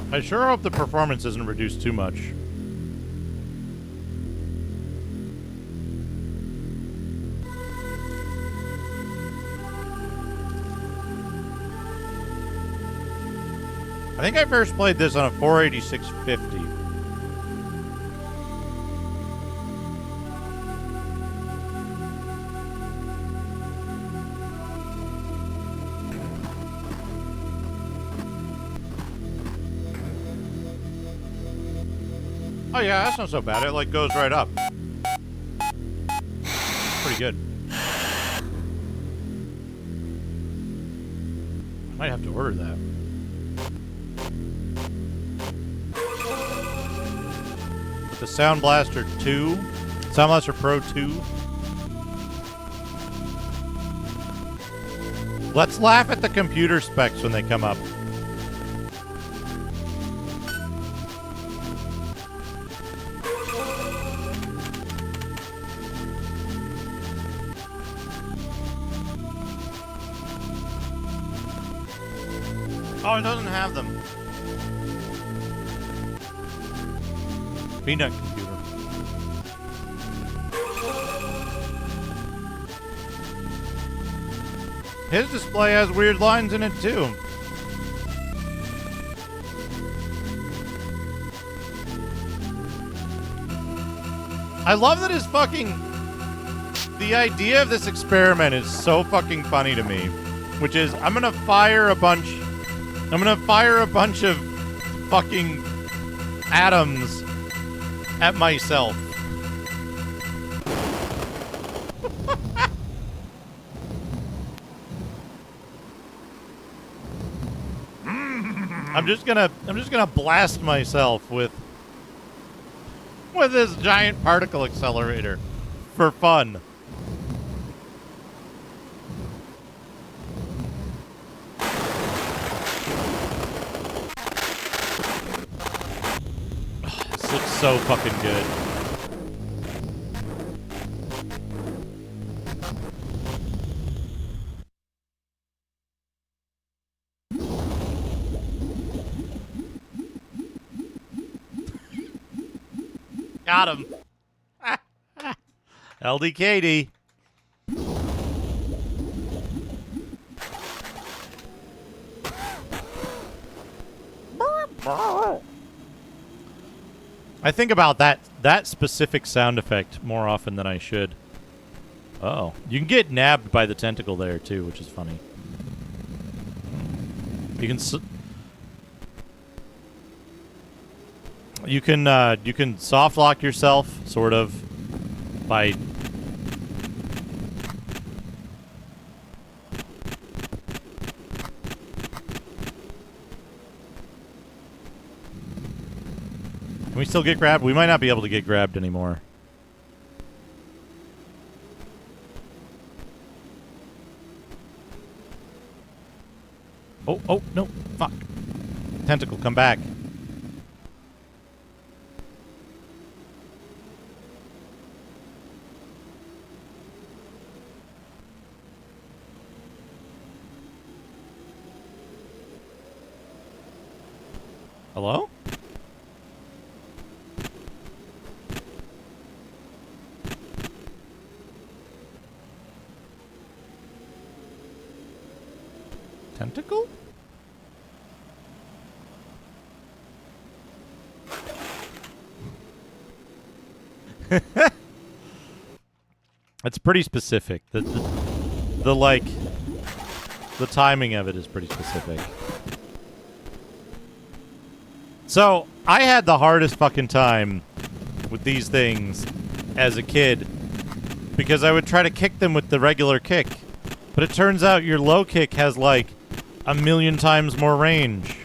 I sure hope the performance isn't reduced too much. I think I first played this on a 48650. Oh yeah, that's not so bad. It like goes right up. Pretty good. Might have to order that. The Sound Blaster 2. Sound Blaster Pro 2. Let's laugh at the computer specs when they come up. Oh, it doesn't have them. Peanut computer. His display has weird lines in it too. I love that his fucking... The idea of this experiment is so fucking funny to me. Which is, I'm gonna fire a bunch of fucking atoms at myself. I'm just gonna blast myself with this giant particle accelerator for fun. This looks so fucking good. Got him. LDKD. I think about that specific sound effect more often than I should. Uh-oh. You can get nabbed by the tentacle there too, which is funny. You can soft lock yourself, sort of, by... Can we still get grabbed? We might not be able to get grabbed anymore. Oh, no. Fuck. Tentacle, come back. Hello? Tentacle? It's pretty specific. The timing of it is pretty specific. So, I had the hardest fucking time with these things as a kid because I would try to kick them with the regular kick. But it turns out your low kick has like 1,000,000 times more range.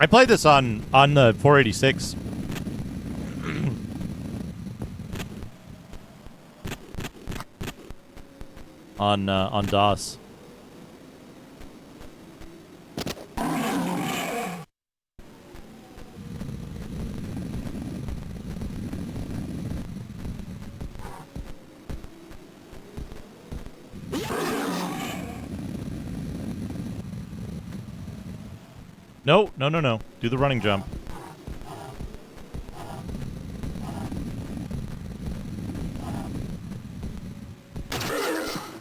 I played this on the 486. on DOS. No. Do the running jump.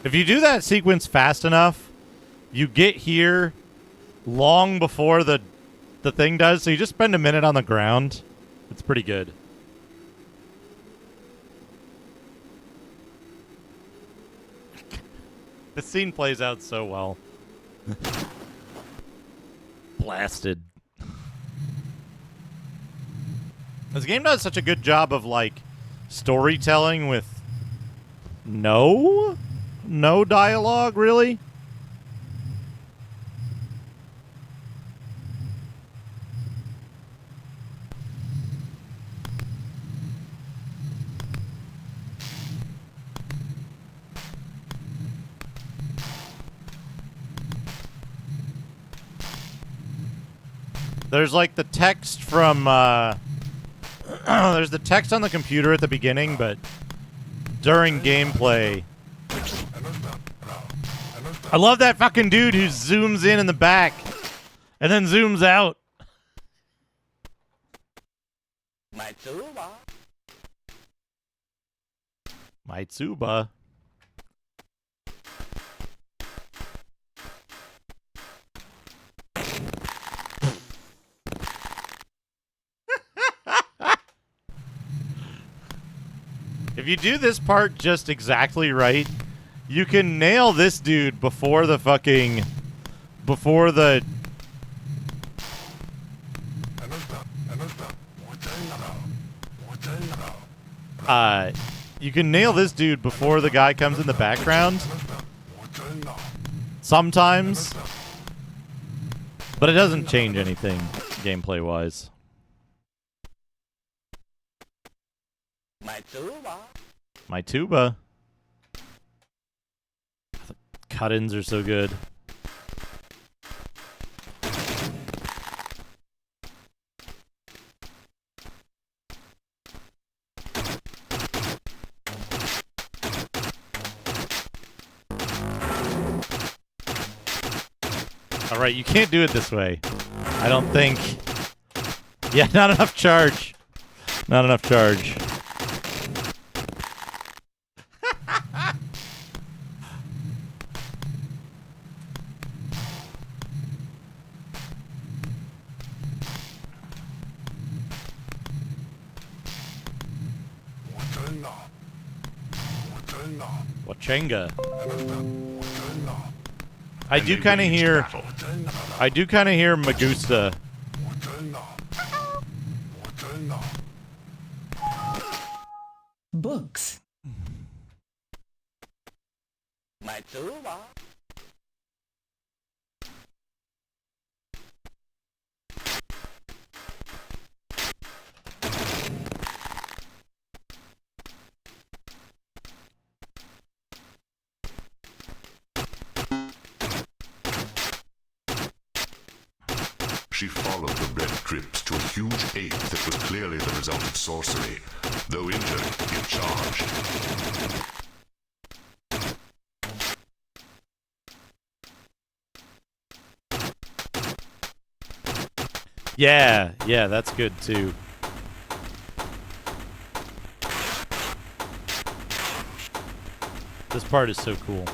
If you do that sequence fast enough, you get here long before the thing does, so you just spend a minute on the ground. It's pretty good. The scene plays out so well. Blasted. This game does such a good job of, like, storytelling with no dialogue, really. There's like the text from there's the text on the computer at the beginning, but during gameplay, I love that fucking dude who zooms in the back and then zooms out. Maitsuba. If you do this part just exactly right, you can nail this dude before the fucking... Before the... You can nail this dude before the guy comes in the background. Sometimes. But it doesn't change anything gameplay-wise. My tuba. The cut-ins are so good. Alright, you can't do it this way. I don't think. Yeah, not enough charge. Not enough charge. Wachenga. I do kind of hear Magusta. Books. She followed the red crypt to a huge ape that was clearly the result of sorcery. Though injured, it charged. Yeah, that's good too. This part is so cool.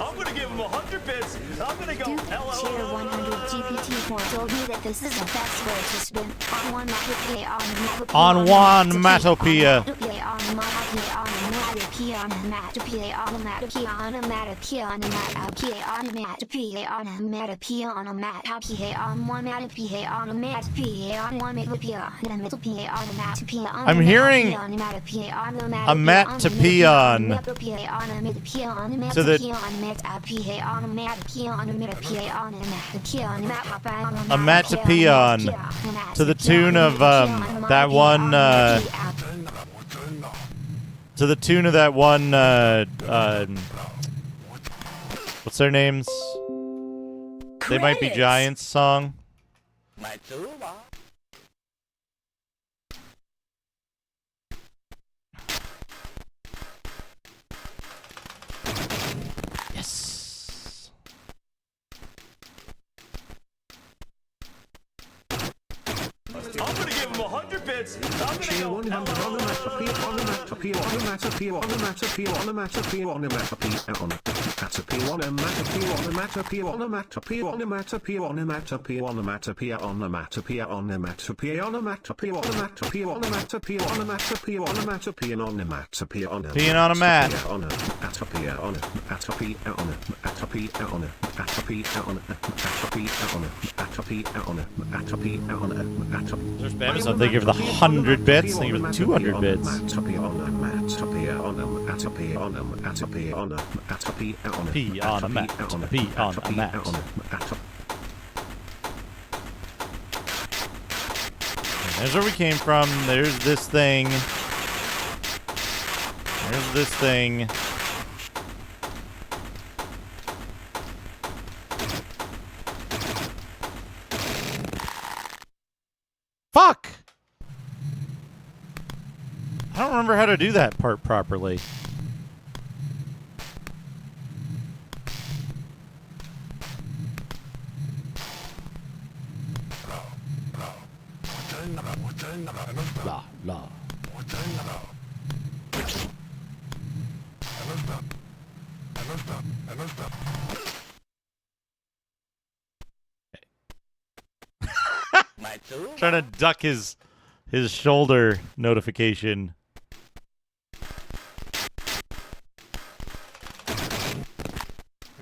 I'm gonna give him 100 bits. I'm gonna go hello. Share 100 GPT-4 told me that this is the best way to spin on one Matopia. On one Matopia. P on a mat, P on a mat, P on a mat, P on a mat, P on a mat, P on a mat, P on a mat, P on one mat, P on a mat, P on one mat, P on a mat, P on a mat, P on. I'm hearing a mat to pee on. To the a mat to pee on. To the tune of that one. To the tune of that one. What's their names? They Might Be Giants song. Yes. I'm gonna give him 100 bits. I'm gonna go. Peeing on a mat. There's Amazon. Thank you for the 100 bits. Thank you for the 200 bits. Pee on a mat. Pee on a mat. There's where we came from. There's this thing. There's this thing. Fuck! I don't remember how to do that part properly. La, la. Trying to duck his shoulder notification. There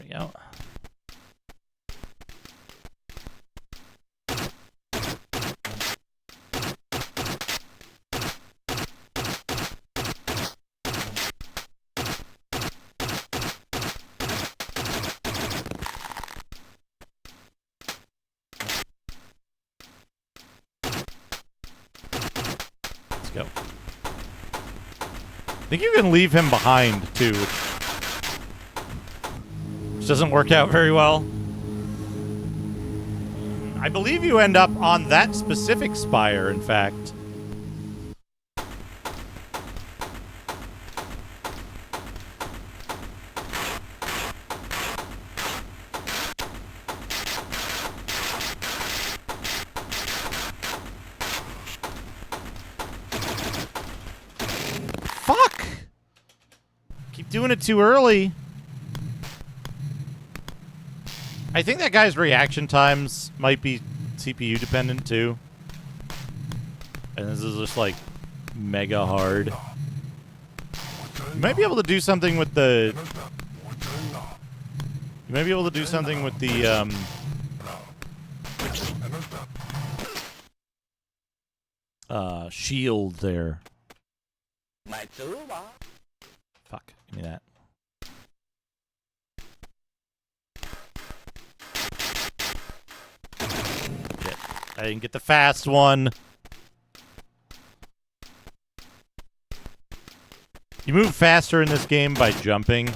we go. Go. I think you can leave him behind, too. Which doesn't work out very well. I believe you end up on that specific spire, in fact. Doing it too early. I think that guy's reaction times might be CPU dependent too. And this is just like mega hard. You might be able to do something with the... You might be able to do something with the shield there. Fuck, give me that. Shit. I didn't get the fast one. You move faster in this game by jumping.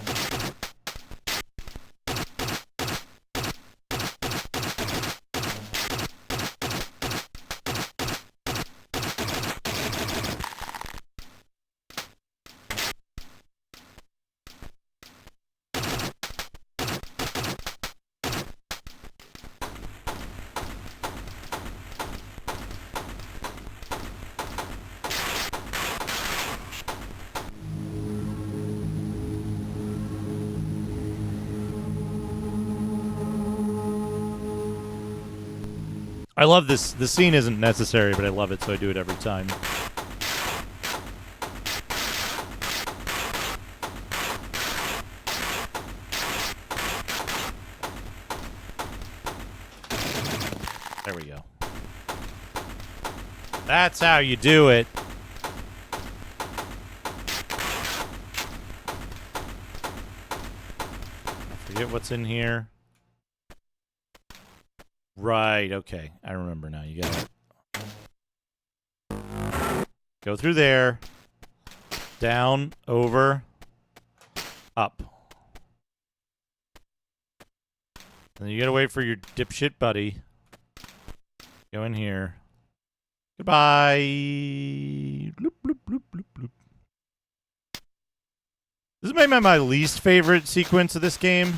I love this. The scene isn't necessary, but I love it, so I do it every time. There we go. That's how you do it. I forget what's in here. Right, okay. I remember now. You gotta go through there. Down, over, up. And then you gotta wait for your dipshit buddy. Go in here. Goodbye. Bloop, bloop, bloop, bloop, bloop. This is maybe my least favorite sequence of this game.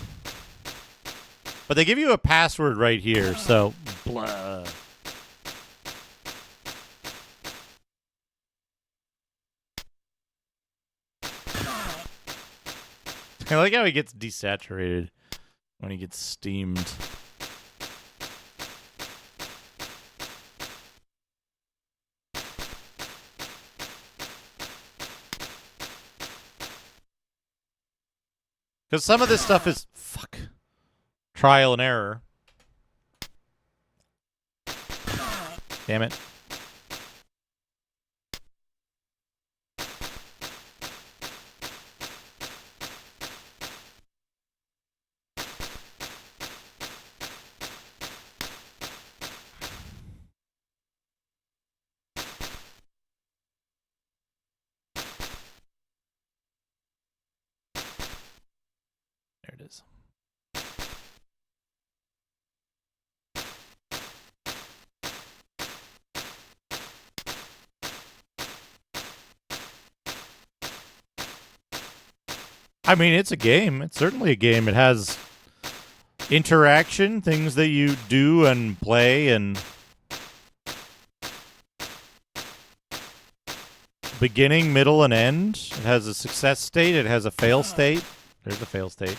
But they give you a password right here, so blah. I like how he gets desaturated when he gets steamed. Because some of this stuff is trial and error. Damn it. There it is. I mean, it's a game. It's certainly a game. It has interaction, things that you do and play, and beginning, middle, and end. It has a success state. It has a fail state. There's a fail state.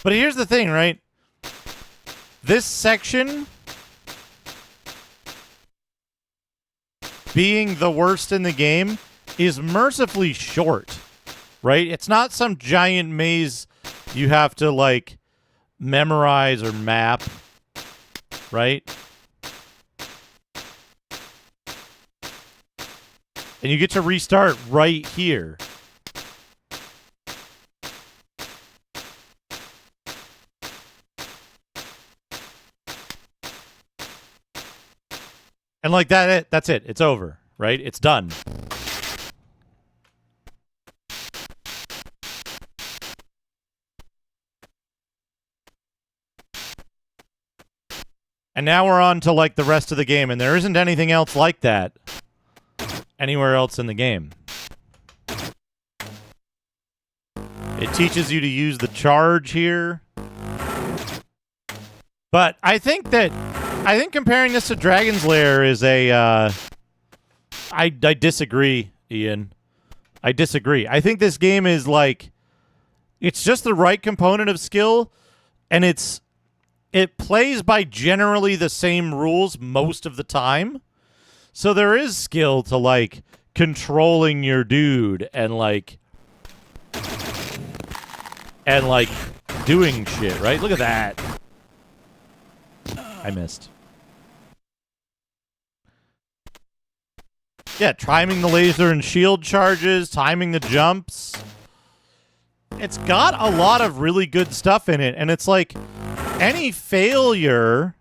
But here's the thing, right? This section being the worst in the game is mercifully short, right? It's not some giant maze you have to, like, memorize or map, right? And you get to restart right here. And like that's it. It's over, right? It's done. And now we're on to like the rest of the game, and there isn't anything else like that anywhere else in the game. It teaches you to use the charge here. But I think comparing this to Dragon's Lair is a I disagree, Ian. I disagree. I think this game is like it's just the right component of skill, and it plays by generally the same rules most of the time. So there is skill to like controlling your dude and like doing shit, right? Look at that. I missed. Yeah, timing the laser and shield charges, timing the jumps. It's got a lot of really good stuff in it, and it's like any failure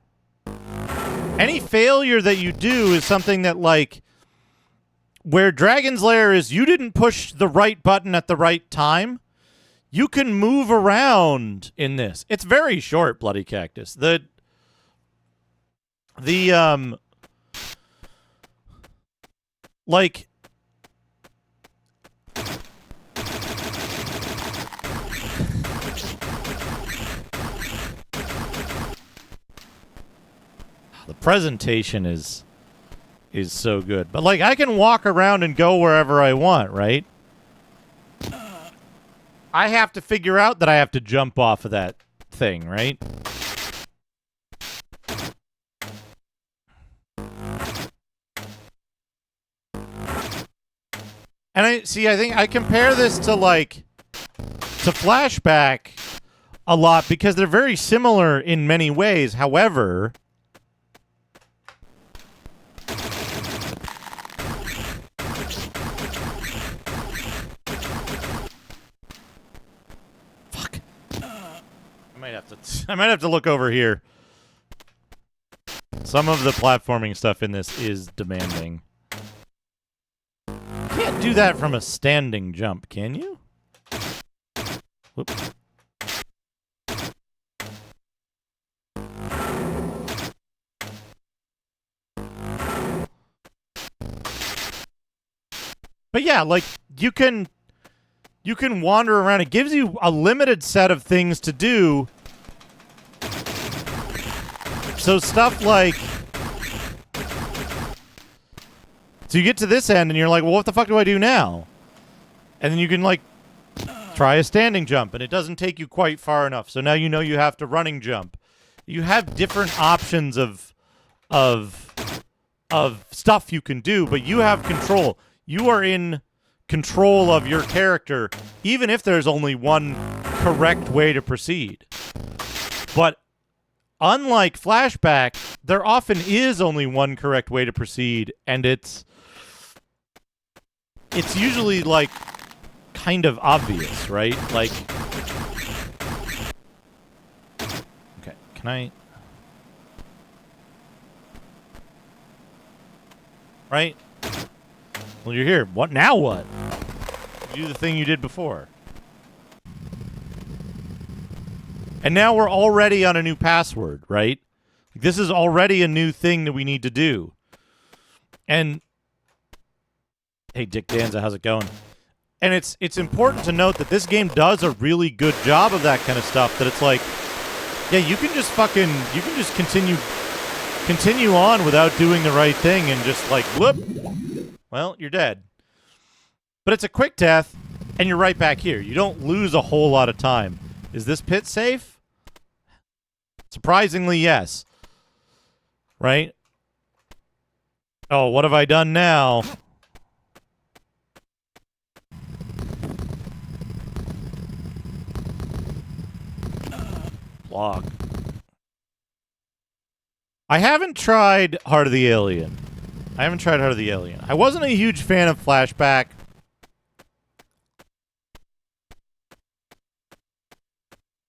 that you do is something that, like, where Dragon's Lair is you didn't push the right button at the right time, you can move around in this. It's very short, Bloody Cactus. Like, The presentation is so good. But, like, I can walk around and go wherever I want, right? I have to figure out that I have to jump off of that thing, right? And I think I compare this to, like, to Flashback a lot because they're very similar in many ways. However, fuck. I might have to look over here. Some of the platforming stuff in this is demanding. You can't do that from a standing jump, can you? Whoops. But yeah, like you can wander around. It gives you a limited set of things to do. So stuff like, so you get to this end and you're like, well, what the fuck do I do now? And then you can like try a standing jump and it doesn't take you quite far enough. So now you know you have to running jump. You have different options of stuff you can do, but you have control. You are in control of your character, even if there's only one correct way to proceed. But unlike Flashback, there often is only one correct way to proceed, and it's usually, like, kind of obvious, right? Like, okay, can I... Right? Well, you're here. What now? What? You do the thing you did before. And now we're already on a new password, right? This is already a new thing that we need to do. And hey, Dick Danza, how's it going? And it's important to note that this game does a really good job of that kind of stuff. That it's like, yeah, you can just continue on without doing the right thing and just like, whoop. Well, you're dead. But it's a quick death, and you're right back here. You don't lose a whole lot of time. Is this pit safe? Surprisingly, yes. Right? Oh, what have I done now? Log. I haven't tried Heart of the Alien. I wasn't a huge fan of Flashback.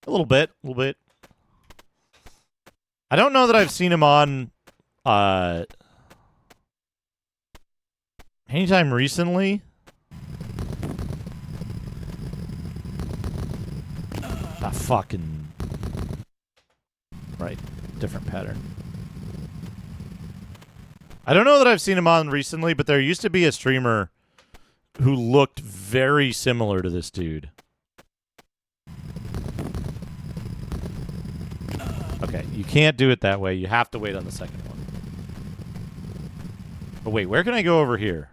A little bit. I don't know that I've seen him on anytime recently. Fucking right. Different pattern. I don't know that I've seen him on recently, but there used to be a streamer who looked very similar to this dude. Okay, you can't do it that way. You have to wait on the second one. But wait, where can I go over here?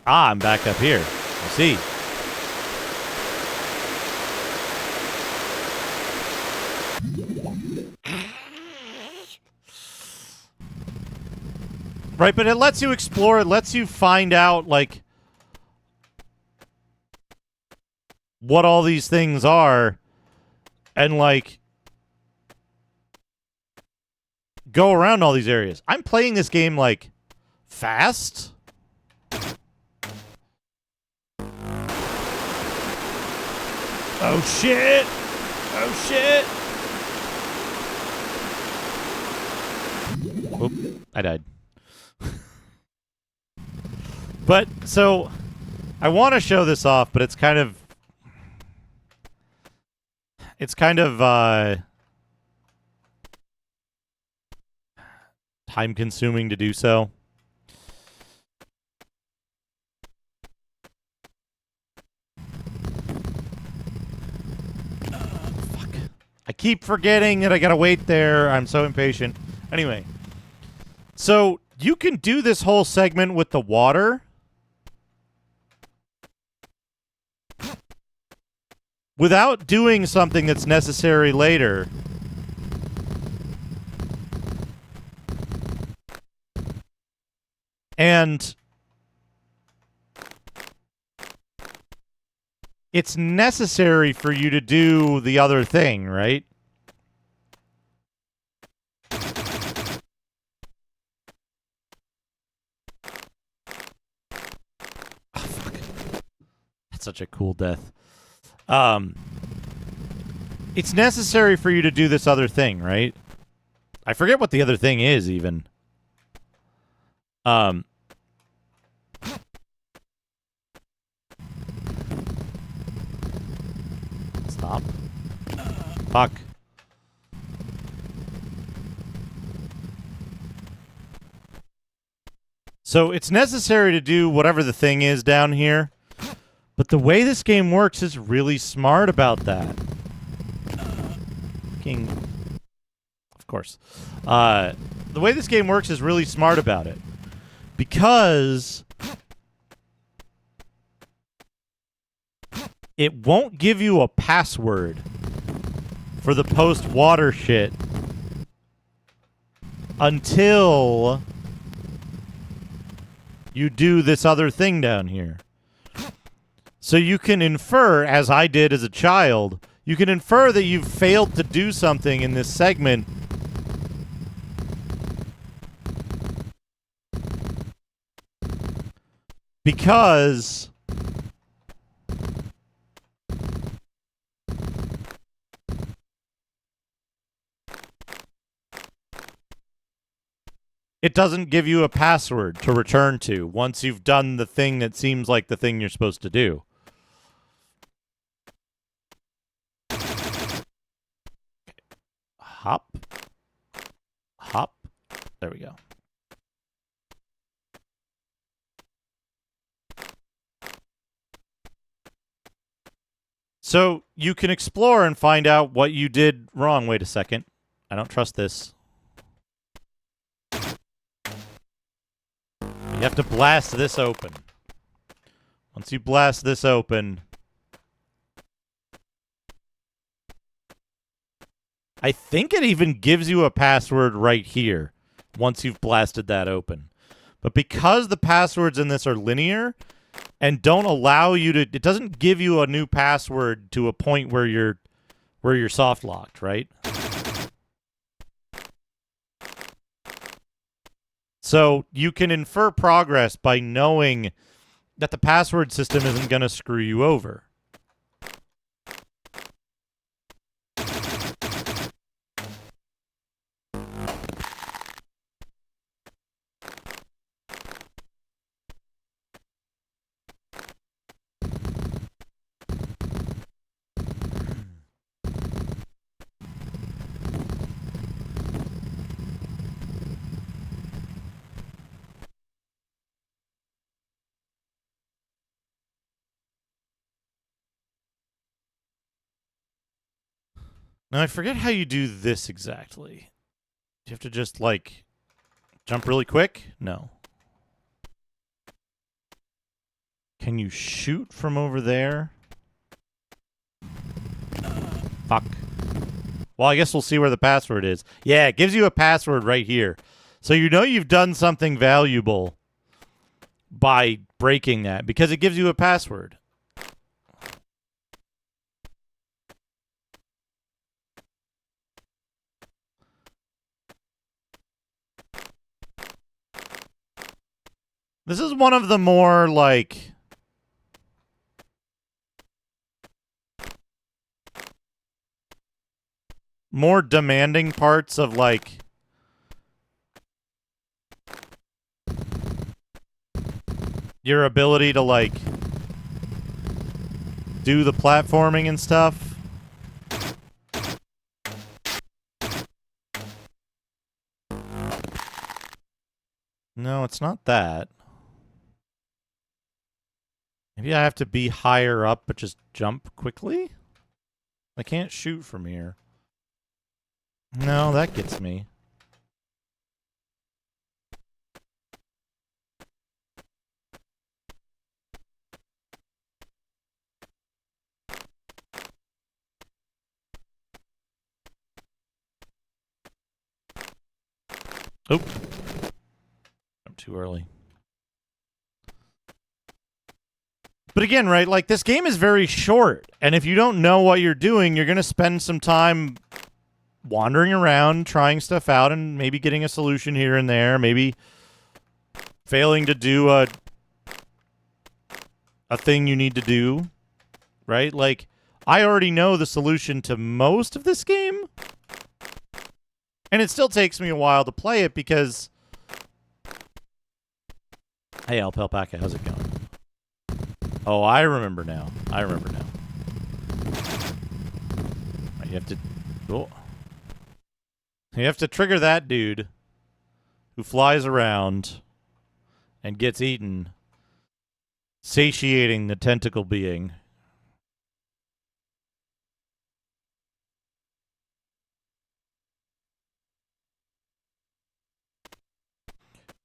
Ah, I'm back up here. I see. Right, but it lets you explore, it lets you find out, like, what all these things are, and, like, go around all these areas. I'm playing this game, like, fast. Oh, shit! Oh, shit! Oop, I died. But, so, I want to show this off, but it's kind of... time-consuming to do so. keep forgetting that I gotta wait there. I'm so impatient. Anyway, so you can do this whole segment with the water without doing something that's necessary later. And it's necessary for you to do the other thing, right? Oh, fuck. That's such a cool death. It's necessary for you to do this other thing, right? I forget what the other thing is, even. Stop. Fuck. So it's necessary to do whatever the thing is down here, but the way this game works is really smart about that. King. Of course. The way this game works is really smart about it. Because it won't give you a password for the post-water shit until you do this other thing down here. So you can infer, as I did as a child, you can infer that you've failed to do something in this segment because it doesn't give you a password to return to once you've done the thing that seems like the thing you're supposed to do. Hop. Hop. There we go. So you can explore and find out what you did wrong. Wait a second. I don't trust this. You have to blast this open. Once you blast this open, I think it even gives you a password right here once you've blasted that open. But because the passwords in this are linear and don't allow you to, it doesn't give you a new password to a point where you're soft locked, right? So you can infer progress by knowing that the password system isn't going to screw you over. Now, I forget how you do this exactly. Do you have to just, like, jump really quick? No. Can you shoot from over there? Fuck. Well, I guess we'll see where the password is. Yeah, it gives you a password right here. So you know you've done something valuable by breaking that, because it gives you a password. This is one of the more, like, more demanding parts of, like, your ability to, like, do the platforming and stuff. No, it's not that. Maybe I have to be higher up, but just jump quickly? I can't shoot from here. No, that gets me. Oop. I'm too early. But again, right, like this game is very short, and if you don't know what you're doing, you're going to spend some time wandering around, trying stuff out, and maybe getting a solution here and there, maybe failing to do a thing you need to do, right? Like, I already know the solution to most of this game, and it still takes me a while to play it because... Hey, Alpalpaca, how's it going? Oh, I remember now. I remember now. Right, you have to... Oh. You have to trigger that dude who flies around and gets eaten, satiating the tentacle being.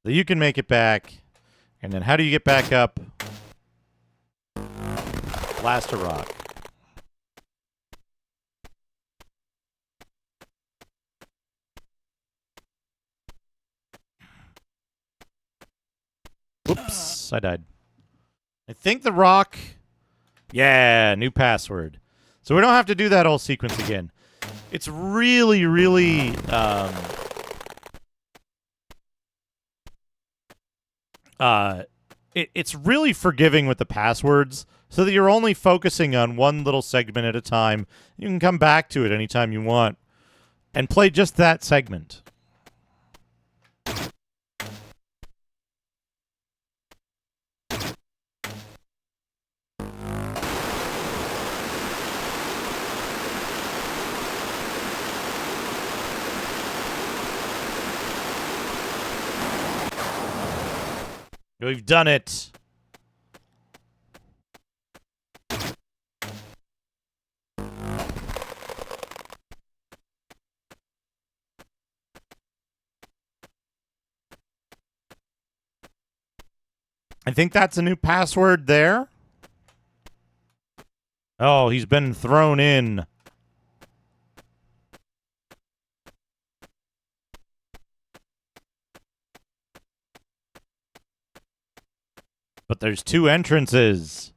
So you can make it back, and then how do you get back up? Blast a rock. Whoops, I died. I think the rock... Yeah, new password. So we don't have to do that whole sequence again. It's really, really... it's really forgiving with the passwords, so that you're only focusing on one little segment at a time. You can come back to it anytime you want and play just that segment. We've done it. I think that's a new password there. Oh, he's been thrown in. But there's two entrances.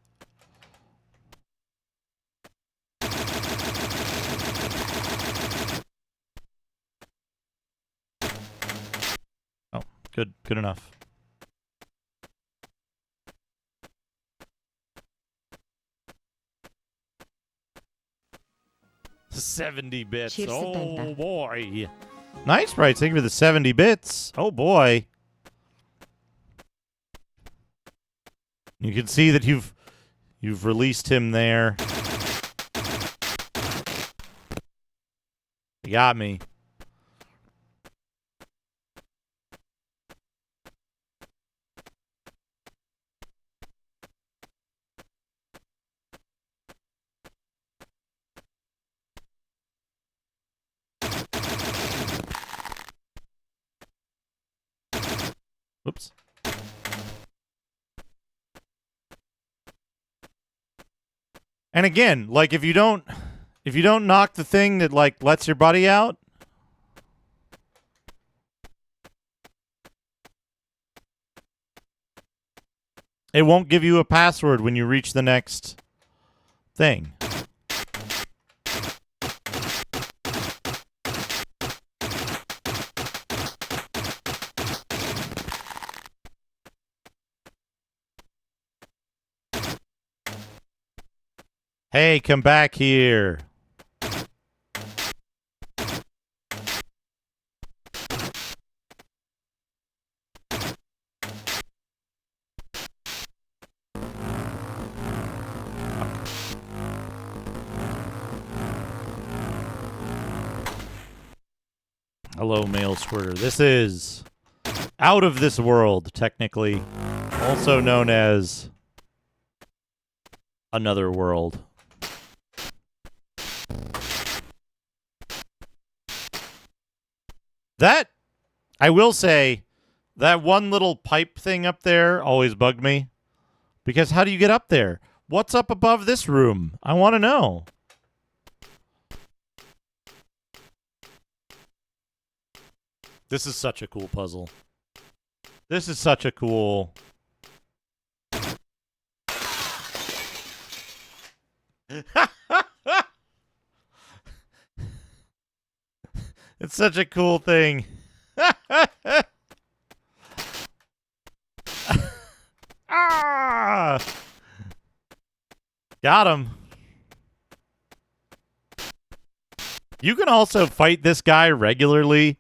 Oh, good enough. 70 bits. Cheers, Oh, 70. boy. Nice, Bright. Thank you for the 70 bits. Oh, boy. You can see that you've released him there. You got me. Whoops. And again, like if you don't knock the thing that like lets your buddy out, it won't give you a password when you reach the next thing. Hey, come back here. Hello, male squirter. This is Out of This World, technically, also known as Another World. That, I will say, that one little pipe thing up there always bugged me. Because how do you get up there? What's up above this room? I want to know. This is such a cool puzzle. This is such a cool... It's such a cool thing. Ah! Got him. You can also fight this guy regularly.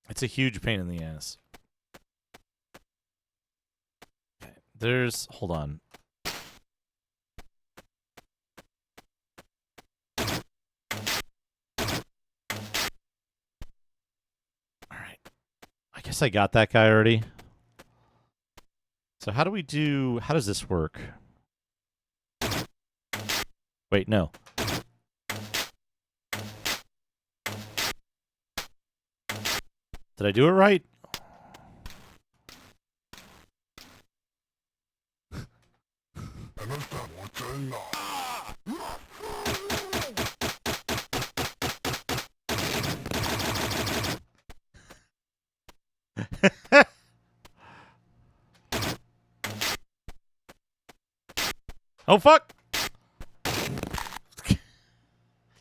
It's a huge pain in the ass. Okay, there's... Hold on. Alright. I guess I got that guy already. So how do we do... How does this work? Wait, no. Did I do it right? Oh, fuck!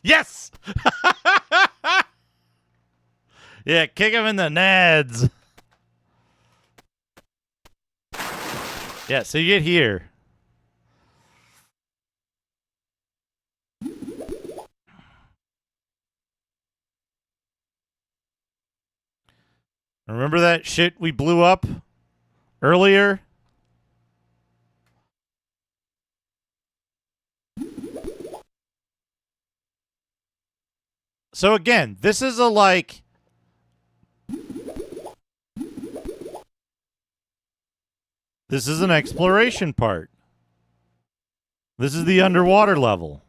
Yes! Yeah, kick him in the nads. Yeah, so you get here. Remember that shit we blew up earlier? So again, this is a like... This is an exploration part. This is the underwater level.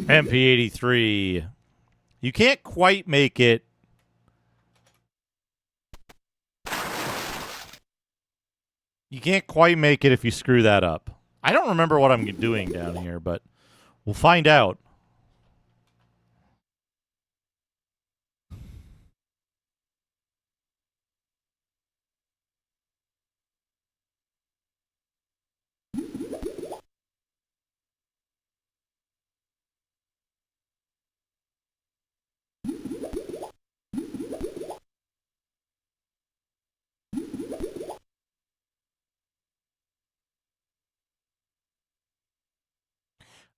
MP83. You can't quite make it. You can't quite make it if you screw that up. I don't remember what I'm doing down here, but we'll find out.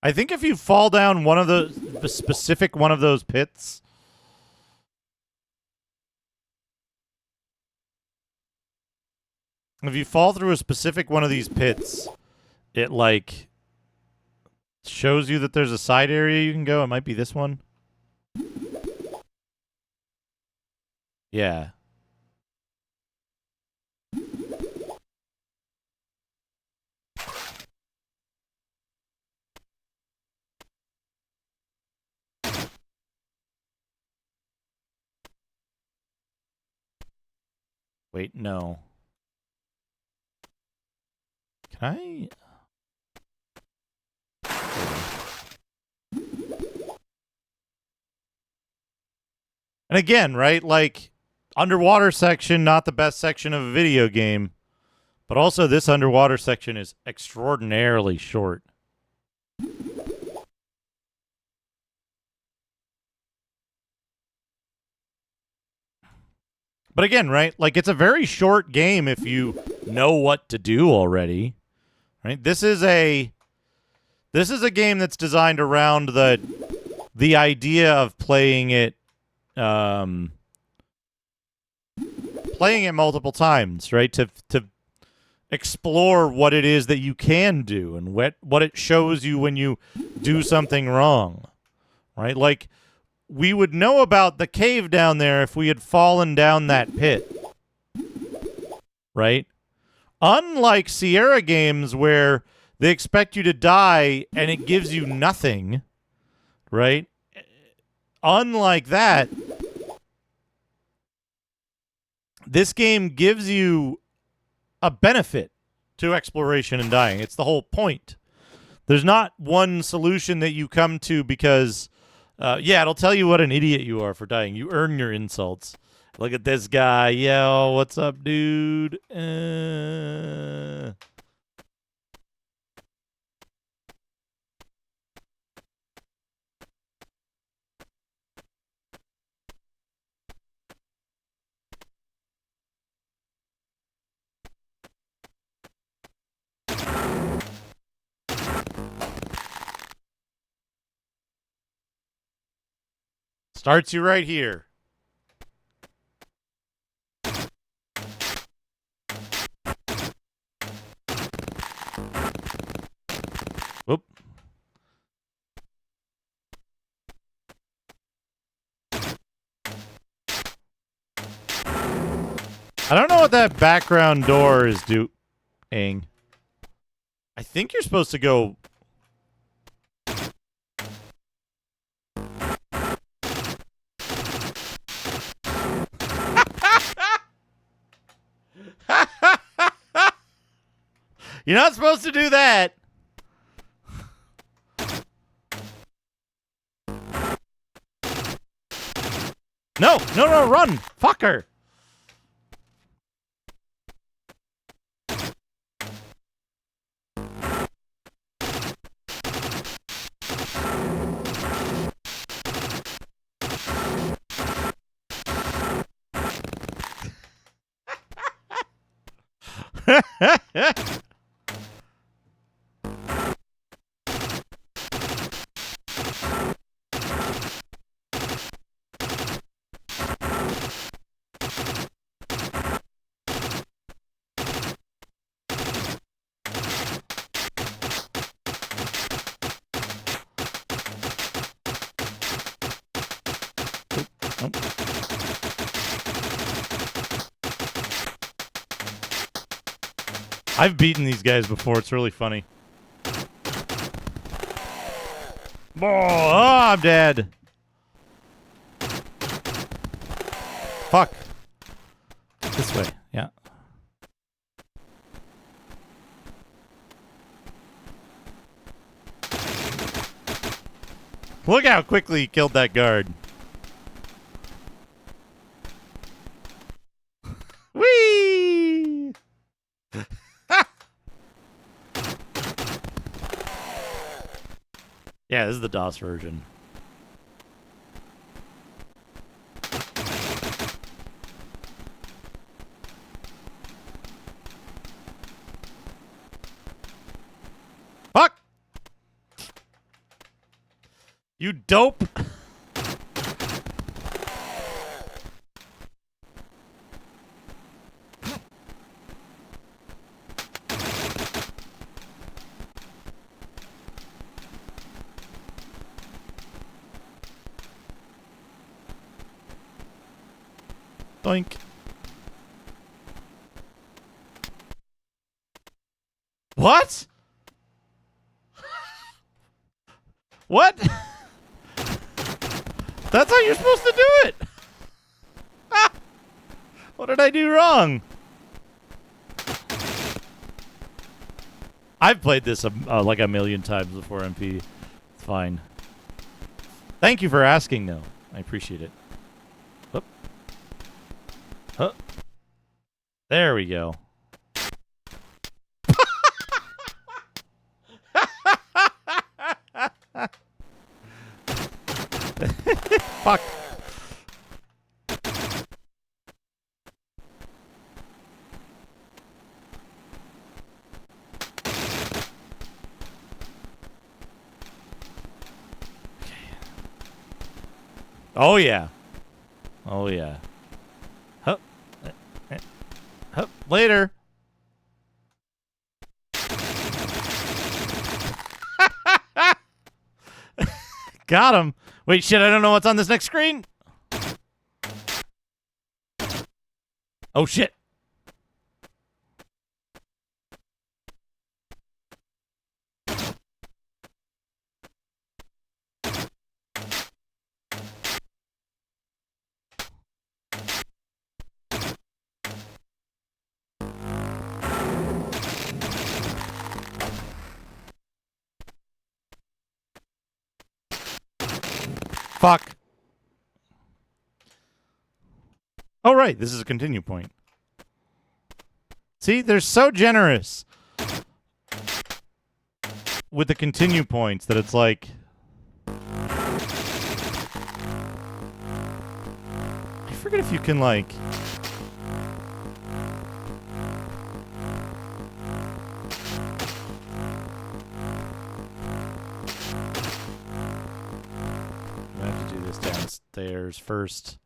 I think if you fall down one of the specific one of those pits, if you fall through a specific one of these pits, it like shows you that there's a side area you can go. It might be this one. Yeah. Wait, no. Can I? And again, right, like, underwater section, not the best section of a video game, but also this underwater section is extraordinarily short. But again, right, like, it's a very short game if you know what to do already, right? This is a game that's designed around the idea of playing it multiple times, right? To explore what it is that you can do and what it shows you when you do something wrong, right? Like, we would know about the cave down there if we had fallen down that pit. Right? Unlike Sierra games where they expect you to die and it gives you nothing, right? Unlike that, this game gives you a benefit to exploration and dying. It's the whole point. There's not one solution that you come to because, yeah, it'll tell you what an idiot you are for dying. You earn your insults. Look at this guy. Yo, what's up, dude? Starts you right here. Whoop. I don't know what that background door is doing. I think you're supposed to go... You're not supposed to do that. No, run, fucker. I've beaten these guys before. It's really funny. Oh, I'm dead. Fuck. This way. Yeah. Look how quickly he killed that guard. Whee! Yeah, this is the DOS version. Fuck! You dope! Doink. What? What? That's how you're supposed to do it. What did I do wrong? I've played this like a million times before, MP. It's fine. Thank you for asking, though. I appreciate it. Whoop. Huh. There we go. Fuck. Oh yeah. Oh yeah. Hup. Hup. Later. Got him. Wait, shit, I don't know what's on this next screen. Oh, shit. Fuck. Oh, right. This is a continue point. See, they're so generous with the continue points that it's like... I forget if you can, like... I have to do this downstairs first.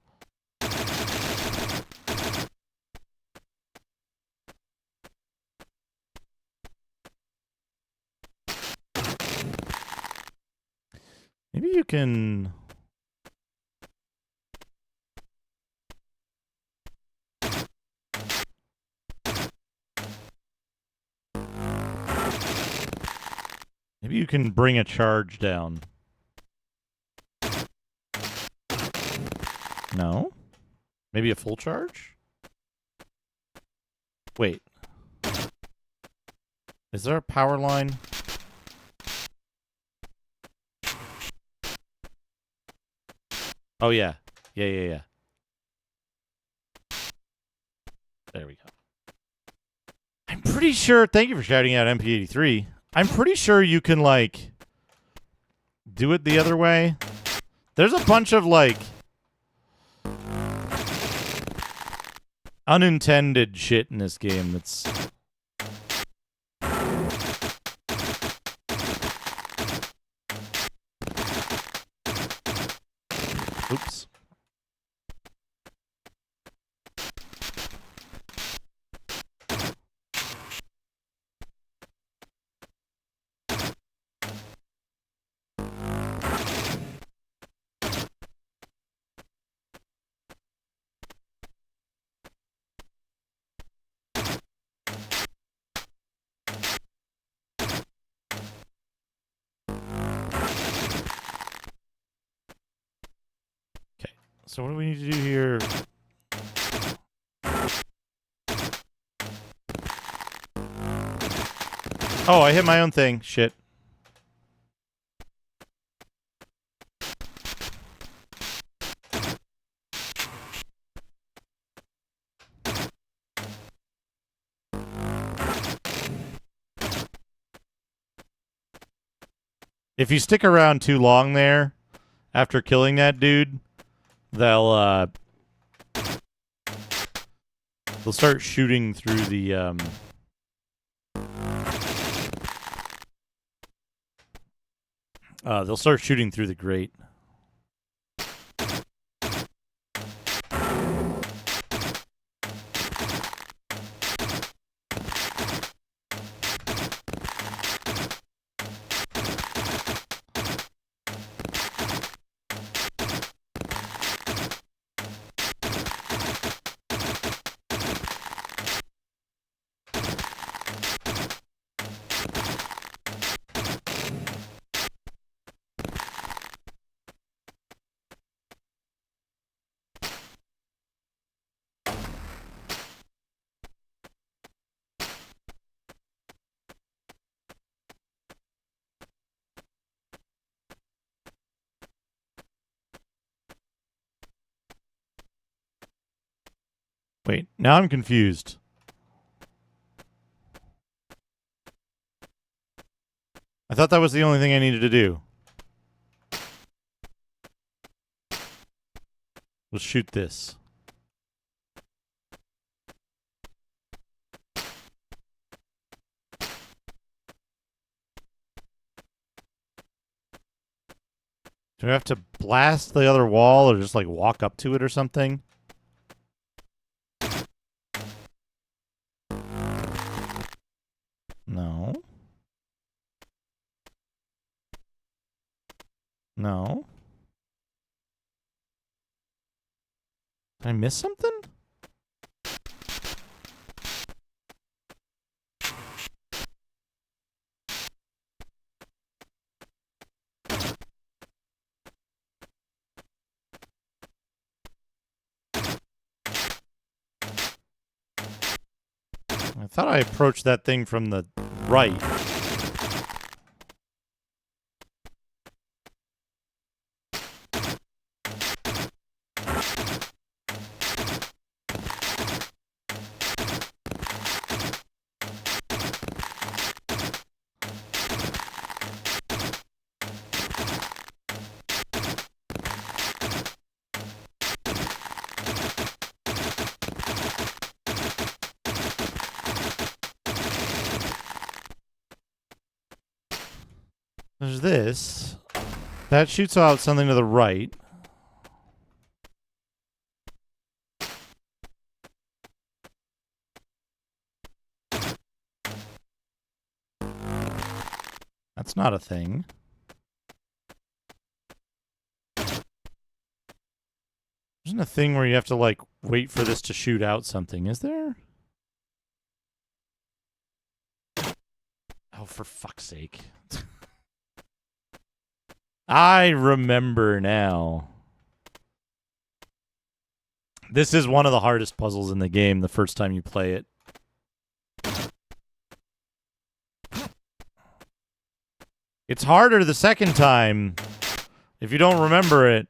Maybe you can... Maybe you can bring a charge down. No? Maybe a full charge? Wait. Is there a power line? Oh, yeah. Yeah. There we go. I'm pretty sure... Thank you for shouting out MP83. I'm pretty sure you can, like, do it the other way. There's a bunch of, like, unintended shit in this game that's... Oops. So what do we need to do here? Oh, I hit my own thing. Shit. If you stick around too long there, after killing that dude, they'll start shooting through the they'll start shooting through the grate. Wait, now I'm confused. I thought that was the only thing I needed to do. Let's shoot this. Do I have to blast the other wall or just like walk up to it or something? No. No. Did I miss something? I thought I approached that thing from the right. There's this. That shoots out something to the right. That's not a thing. Isn't a thing where you have to, like, wait for this to shoot out something, is there? Oh, for fuck's sake. I remember now. This is one of the hardest puzzles in the game the first time you play it. It's harder the second time if you don't remember it.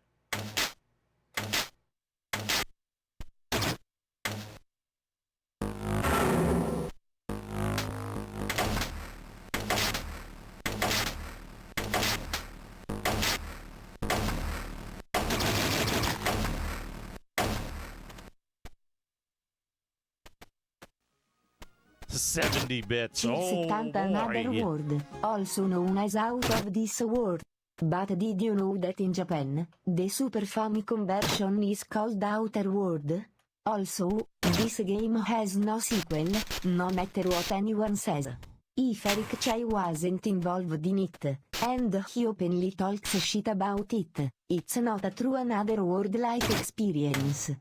Bits. Oh, 70 another boy. word, also known as out of this world. But did you know that in Japan, the Super Famicom version is called Outer World? Also, this game has no sequel, no matter what anyone says. If Eric Chai wasn't involved in it, and he openly talks shit about it, it's not a true Another World-like experience.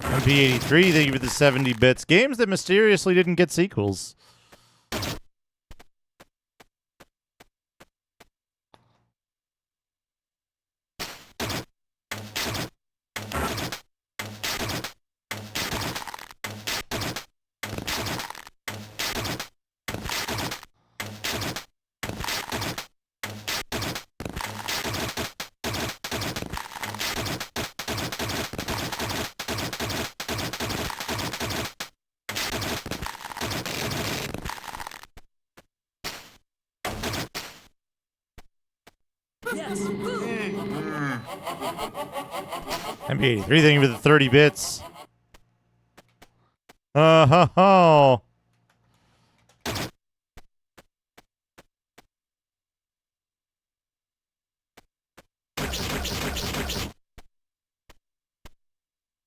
MP83, thank you for the 70 bits. Games that mysteriously didn't get sequels. MP83, thank you for the 30 bits. Oh.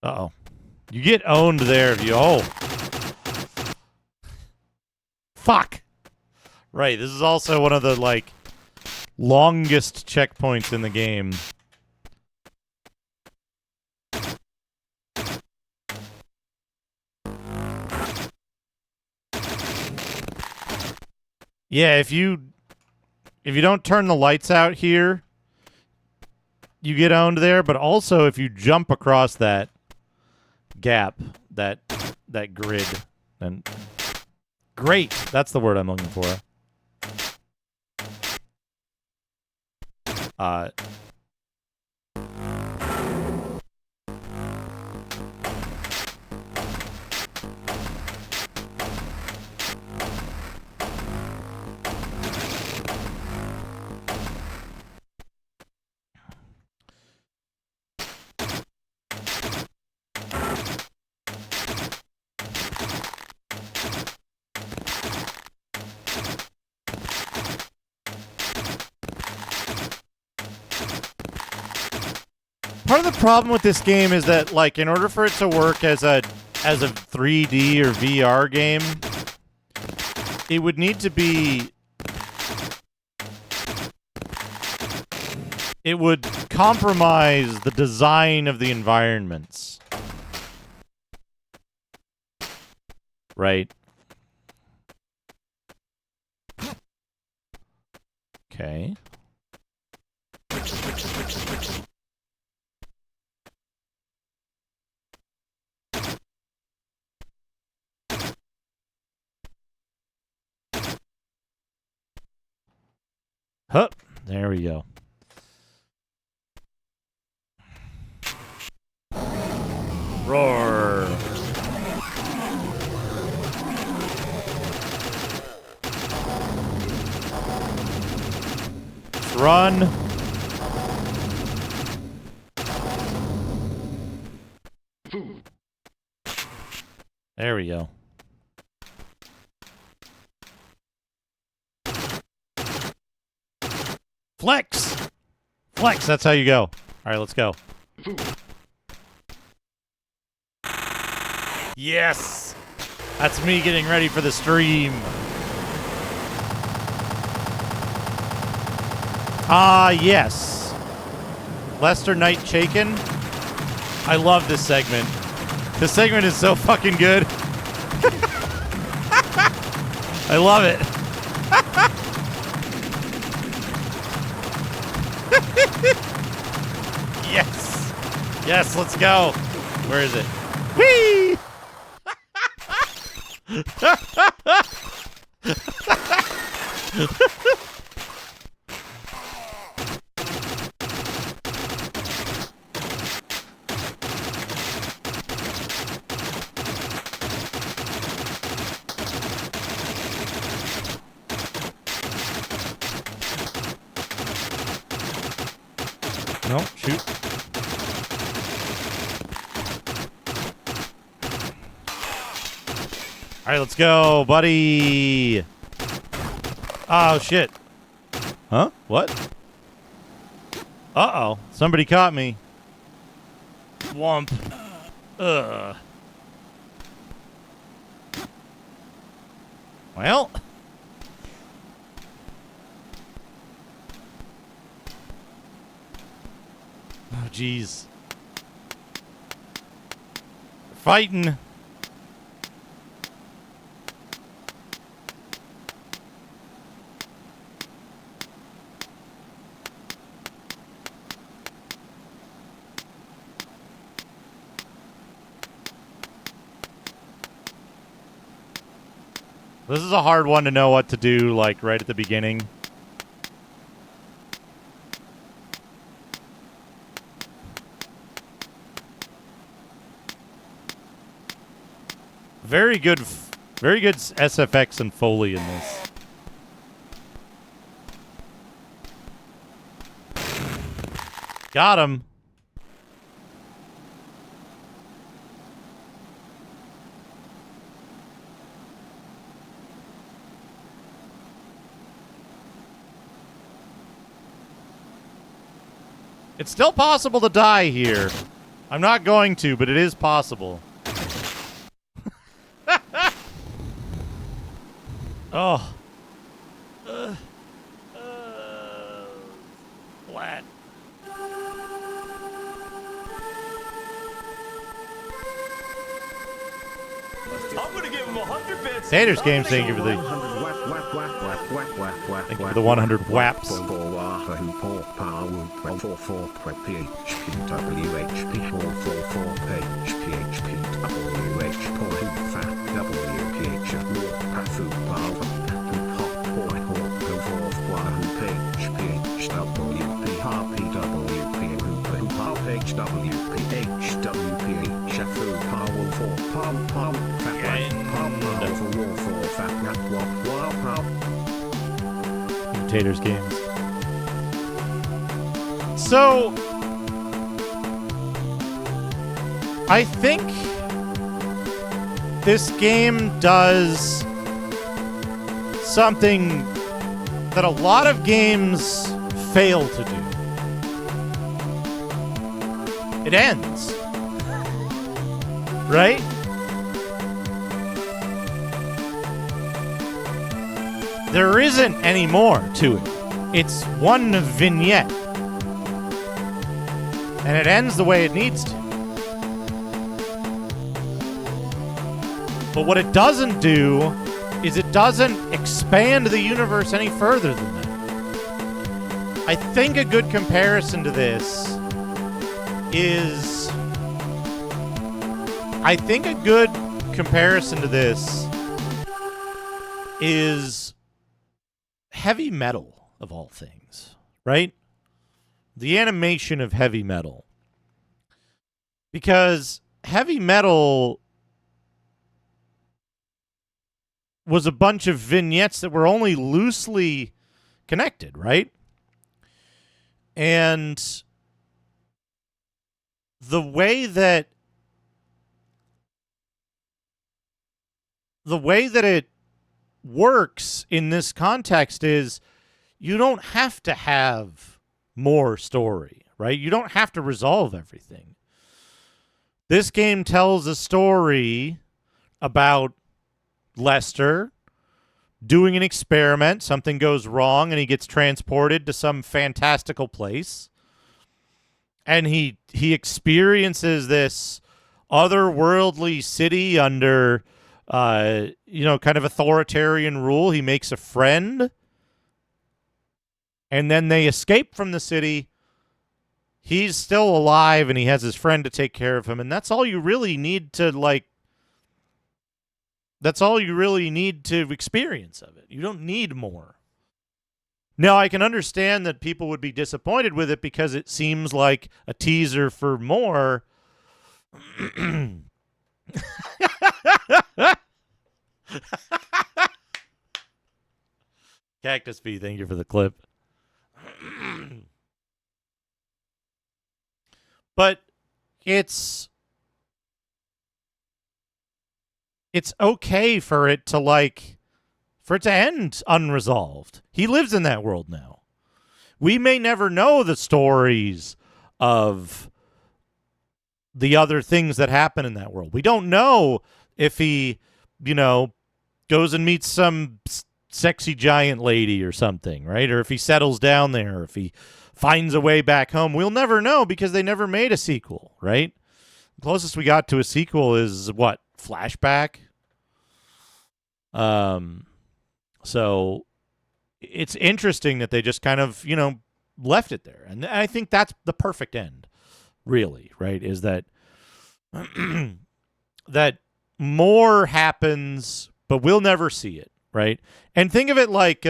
Uh-oh. You get owned there if you... Oh. Fuck. Right, this is also one of the, like, longest checkpoints in the game. Yeah, if you don't turn the lights out here, you get owned there, but also if you jump across that gap, that grid, then great. That's the word I'm looking for. Part of the problem with this game is that, like, in order for it to work as a 3D or VR game, it would need to be it would compromise the design of the environments. Right? Okay. Hup. There we go. Roar. Run. There we go. Flex! Flex, that's how you go. Alright, let's go. Yes! That's me getting ready for the stream. Ah, yes. Lester Knight Chaikin. I love this segment. This segment is so fucking good. I love it. Yes. Yes, let's go. Where is it? Whee! No, shoot. All right, let's go, buddy. Oh, shit. Huh? What? Uh-oh. Somebody caught me. Womp. Ugh. Well. Oh, jeez. Fighting. This is a hard one to know what to do, like, right at the beginning. Very good SFX and Foley in this. Got him. It's still possible to die here. I'm not going to, but it is possible. Oh. Flat. I'm gonna give him 100 bits. Taters Games, thank you for the 100 whaps. Taters Games. So, I think this game does something that a lot of games fail to do. It ends. Right? There isn't any more to it. It's one vignette. And it ends the way it needs to. But what it doesn't do is it doesn't expand the universe any further than that. I think a good comparison to this is... Heavy Metal, of all things, right? The animation of Heavy Metal. Because Heavy Metal was a bunch of vignettes that were only loosely connected, right? And the way that it works in this context is you don't have to have more story, right? You don't have to resolve everything. This game tells a story about Lester doing an experiment. Something goes wrong and he gets transported to some fantastical place. And he experiences this otherworldly city under kind of authoritarian rule. He makes a friend. And then they escape from the city. He's still alive and he has his friend to take care of him. And that's all you really need to, that's all you really need to experience of it. You don't need more. Now, I can understand that people would be disappointed with it because it seems like a teaser for more. Cactus Bee, thank you for the clip. But it's okay for it to end unresolved. He lives in that world now. We may never know the stories of the other things that happen in that world. We don't know if he, goes and meets some sexy giant lady or something, right? Or if he settles down there, or if he finds a way back home. We'll never know because they never made a sequel, right? The closest we got to a sequel is what? Flashback? So it's interesting that they just kind of, left it there. And I think that's the perfect end, really, right? Is that that more happens, but we'll never see it, right? And think of it like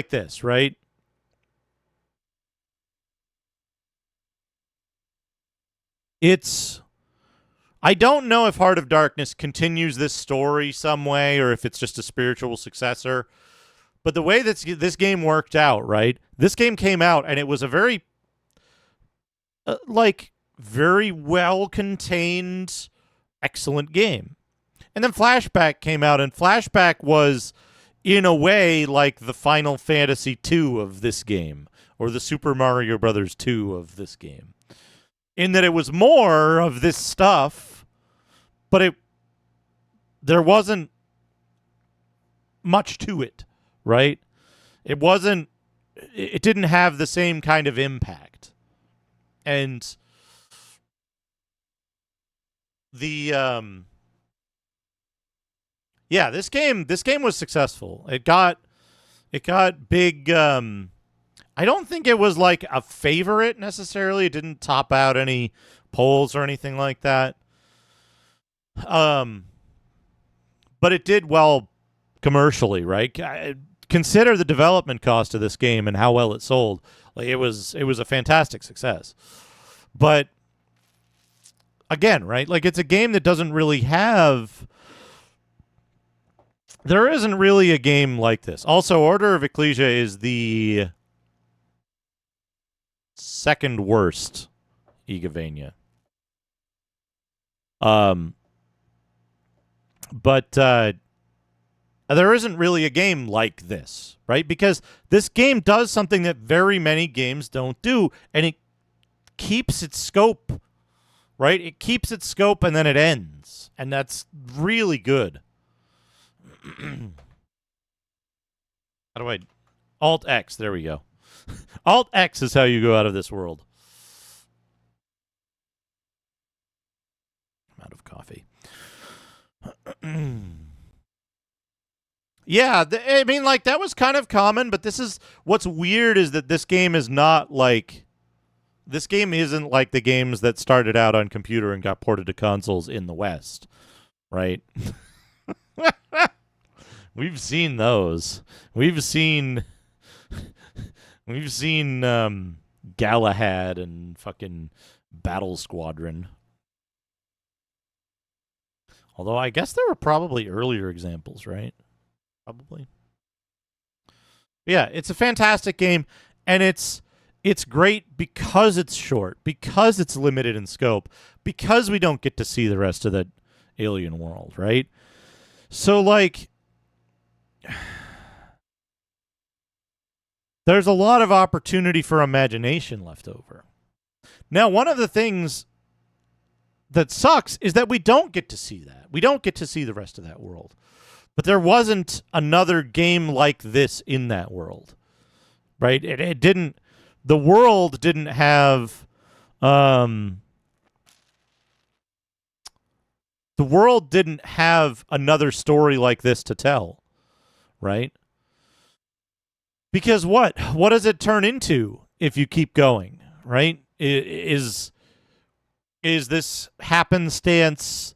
this, right? I don't know if Heart of Darkness continues this story some way or if it's just a spiritual successor. But the way that this game worked out, right? This game came out and it was a very, very well-contained, excellent game. And then Flashback came out, and Flashback was, in a way, like the Final Fantasy II of this game, or the Super Mario Brothers 2 of this game. In that it was more of this stuff, but there wasn't much to it, right? It didn't have the same kind of impact. And this game was successful. It got big. I don't think it was like a favorite necessarily. It didn't top out any polls or anything like that. But it did well commercially, right? Consider the development cost of this game and how well it sold. It was a fantastic success. But again, right? It's a game that doesn't really have. There isn't really a game like this. Also, Order of Ecclesia is the second worst Igavania. But there isn't really a game like this, right? Because this game does something that very many games don't do, and it keeps its scope, right? It keeps its scope and then it ends, and that's really good. How do I... Alt-X, there we go. Alt X is how you go out of this world. I'm out of coffee. Yeah, I mean, like, that was kind of common, but this is what's weird is that this game is not like this game isn't like the games that started out on computer and got ported to consoles in the West, right? We've seen those. We've seen Galahad and fucking Battle Squadron. Although I guess there were probably earlier examples, right? Probably. Yeah, it's a fantastic game, and it's great because it's short, because it's limited in scope, because we don't get to see the rest of the alien world, right? So, like, there's a lot of opportunity for imagination left over. Now, one of the things that sucks is that we don't get to see that. We don't get to see the rest of that world. But there wasn't another game like this in that world, right? It didn't. The world didn't have. The world didn't have another story like this to tell, right? Because what does it turn into if you keep going, right? Is this happenstance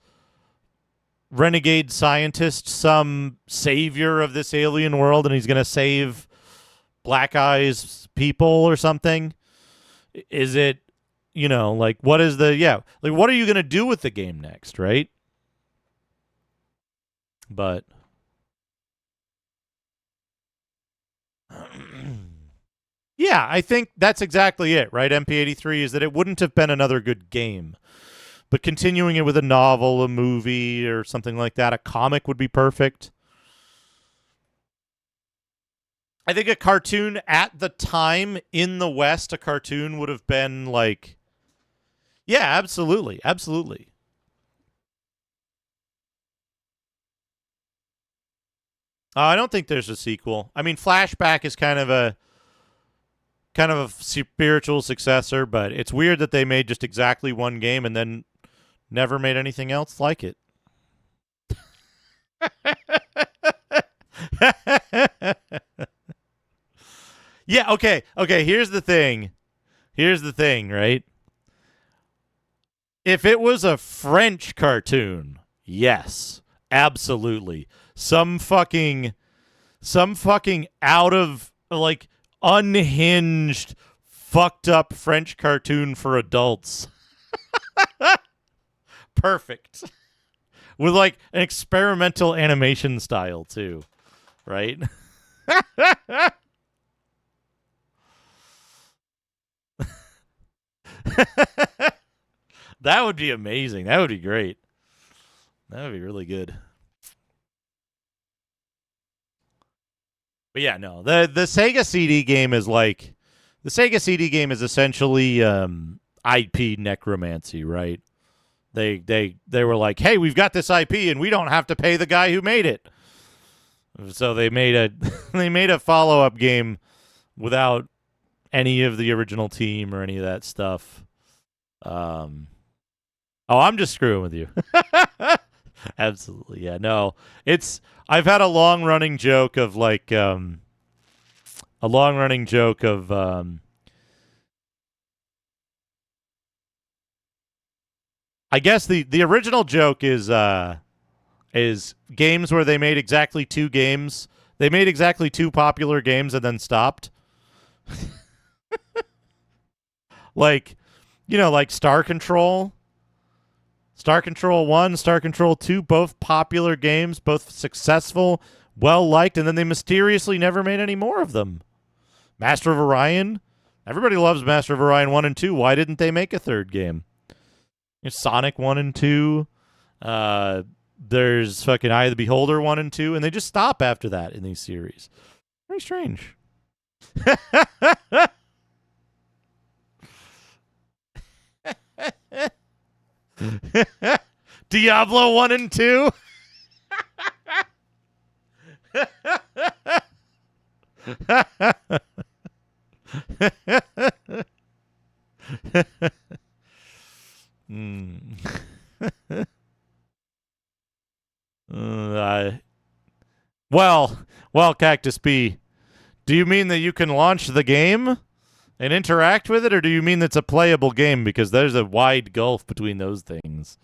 renegade scientist some savior of this alien world and he's going to save Black Eyes people or something? Is it, like, what is like, what are you going to do with the game next, right? But yeah, I think that's exactly it, right? MP83 is that it wouldn't have been another good game. But continuing it with a novel, a movie, or something like that, a comic would be perfect. I think a cartoon at the time in the West, a cartoon would have been like, yeah, absolutely, absolutely. I don't think there's a sequel. I mean, Flashback is kind of a spiritual successor, but it's weird that they made just exactly one game and then never made anything else like it. Yeah, okay, here's the thing, right? If it was a French cartoon, yes, absolutely. Some fucking out of, like, unhinged, fucked up French cartoon for adults. Perfect. With, like, an experimental animation style, too. Right? That would be amazing. That would be great. That would be really good. But yeah, no. The Sega CD game is like... The Sega CD game is essentially IP necromancy, right? They were like, hey, we've got this IP and we don't have to pay the guy who made it. So they made a follow-up game without any of the original team or any of that stuff. I'm just screwing with you. Absolutely. Yeah, no. I've had a long-running joke of like I guess the original joke is games where they made exactly two games. They made exactly two popular games and then stopped. Like, like Star Control. Star Control 1, Star Control 2, both popular games, both successful, well-liked, and then they mysteriously never made any more of them. Master of Orion. Everybody loves Master of Orion 1 and 2. Why didn't they make a third game? Sonic 1 and 2. There's fucking Eye of the Beholder 1 and 2, and they just stop after that in these series. Very strange. Diablo 1 and 2. Hmm. I well, Cactus B, do you mean that you can launch the game and interact with it, or do you mean it's a playable game? Because there's a wide gulf between those things.